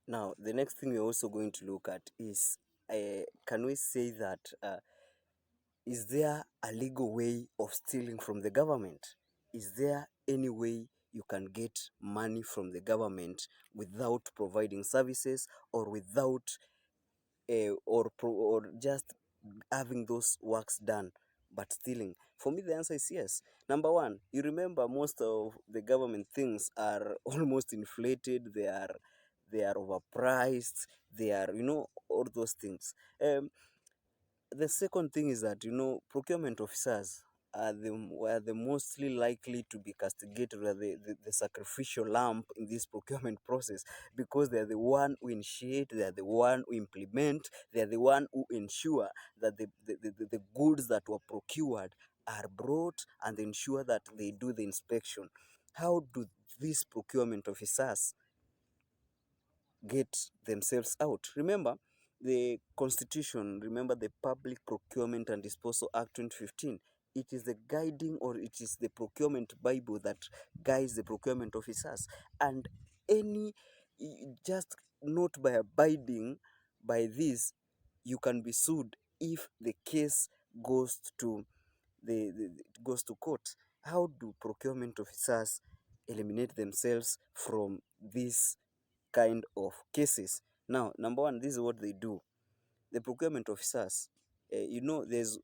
Now, the next thing we're also going to look at is, can we say that is there a legal way of stealing from the government? Is there any way you can get money from the government without providing services, or without or just having those works done but stealing? For me, the answer is yes. Number one, you remember most of the government things are almost inflated. They are overpriced. They are, all those things. The second thing is that, procurement officers were the mostly likely to be castigated, or the sacrificial lamb in this procurement process, because they are the one who initiate, they are the one who implement, they are the one who ensure that the goods that were procured are brought, and ensure that they do the inspection. How do these procurement officers get themselves out? Remember the Constitution, remember the Public Procurement and Disposal Act 2015. It is the guiding, or it is the procurement Bible that guides the procurement officers. And any, just not by abiding by this, you can be sued if the case goes to goes to court. How do procurement officers eliminate themselves from this kind of cases? Now, number one, this is what they do. The procurement officers, there's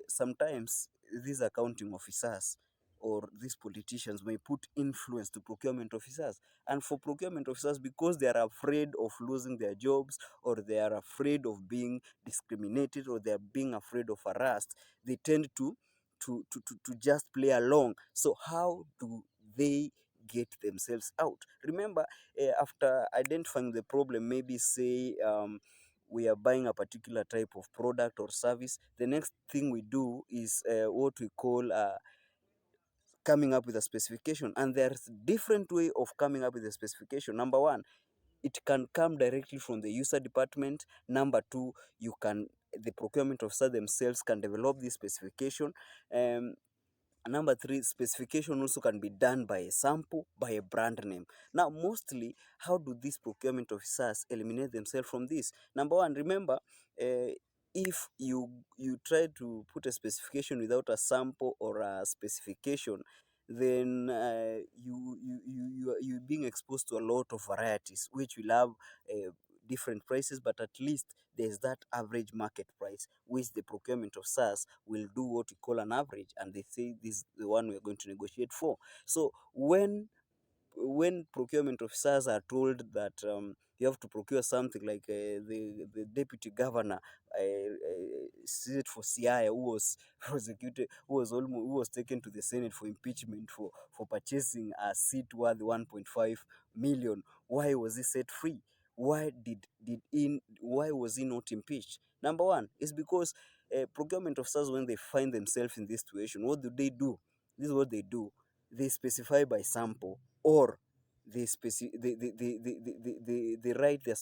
sometimes these accounting officers or these politicians may put influence to procurement officers. And for procurement officers, because they are afraid of losing their jobs, or they are afraid of being discriminated, or they are being afraid of harassed, they tend to just play along. So how do they get themselves out? Remember, after identifying the problem, maybe say, we are buying a particular type of product or service, the next thing we do is what we call coming up with a specification. And there's different way of coming up with a specification. Number one, it can come directly from the user department. Number two, the procurement officer themselves can develop this specification. um, Number three, specification also can be done by a sample, by a brand name. Now, mostly, how do these procurement officers eliminate themselves from this? Number one, remember, if you try to put a specification without a sample or a specification, then you're being exposed to a lot of varieties, which will have different prices, but at least there's that average market price, which the procurement of SaaS will do what we call an average, and they say this is the one we're going to negotiate for. So when procurement officers are told that you have to procure something, like the deputy governor, seat for Siaya, who was prosecuted, who was taken to the Senate for impeachment for purchasing a seat worth 1.5 million. Why was he set free? Why was he not impeached? Number one is because procurement officers, when they find themselves in this situation, what do they do? This is what they do. They specify by sample, or they write their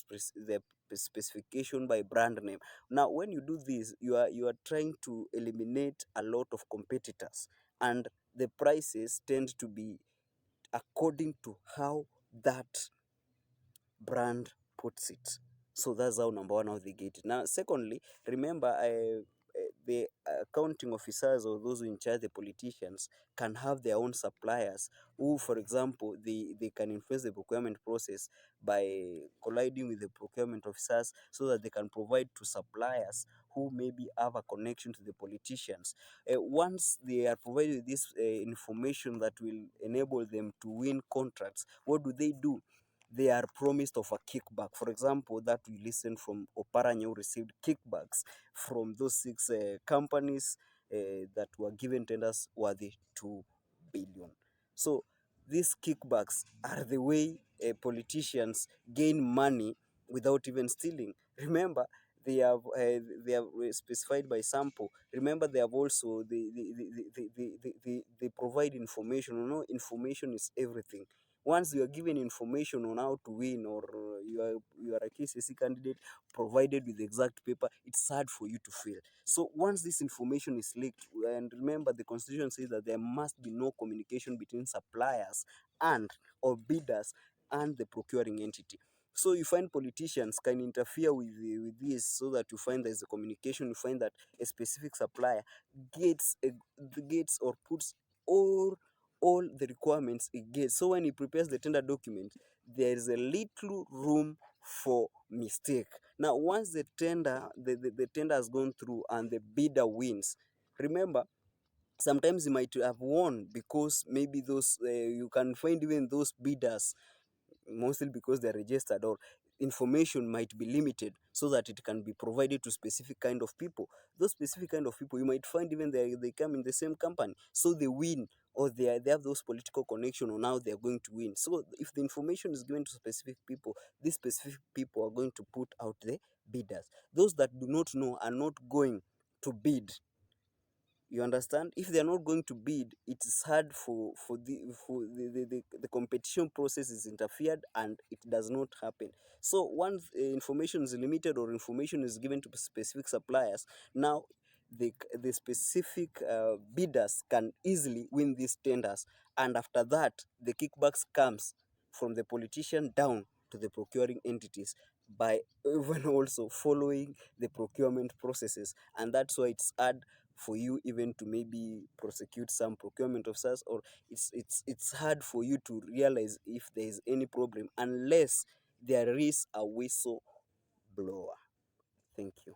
specification by brand name. Now, when you do this, you are trying to eliminate a lot of competitors, and the prices tend to be according to how that brand puts it. So that's how, number one, how they get it. Now, secondly, remember, the accounting officers, or those who in charge, the politicians, can have their own suppliers who, for example, they can influence the procurement process by colliding with the procurement officers, so that they can provide to suppliers who maybe have a connection to the politicians. Once they are provided with this information that will enable them to win contracts, what do? They are promised of a kickback. For example, that we listened from Oparanya, who received kickbacks from those six companies that were given tenders worthy 2 billion. So these kickbacks are the way politicians gain money without even stealing. Remember, they have specified by sample. Remember, they have also they provide information. Information is everything. Once you are given information on how to win, or you are a KCC candidate, provided with the exact paper, it's hard for you to fail. So once this information is leaked, and remember, the constitution says that there must be no communication between suppliers and or bidders and the procuring entity. So you find politicians can interfere with this, so that you find there's a communication. You find that a specific supplier gets gets or puts all all the requirements it gets. So when he prepares the tender document, there is a little room for mistake. Now once the tender has gone through and the bidder wins, remember, sometimes you might have won because maybe those you can find even those bidders, mostly because they're registered, or information might be limited so that it can be provided to specific kind of people. Those specific kind of people, you might find even they come in the same company, so they win, or they have those political connection on how they're going to win. So if the information is given to specific people, these specific people are going to put out the bidders. Those that do not know are not going to bid. You understand? If they are not going to bid, it is hard for the competition process is interfered, and it does not happen. So once information is limited or information is given to specific suppliers, now the specific bidders can easily win these tenders, and after that the kickbacks comes from the politician down to the procuring entities, by even also following the procurement processes. And that's why it's hard for you even to maybe prosecute some procurement officers, or it's hard for you to realize if there is any problem unless there is a whistle blower. Thank you.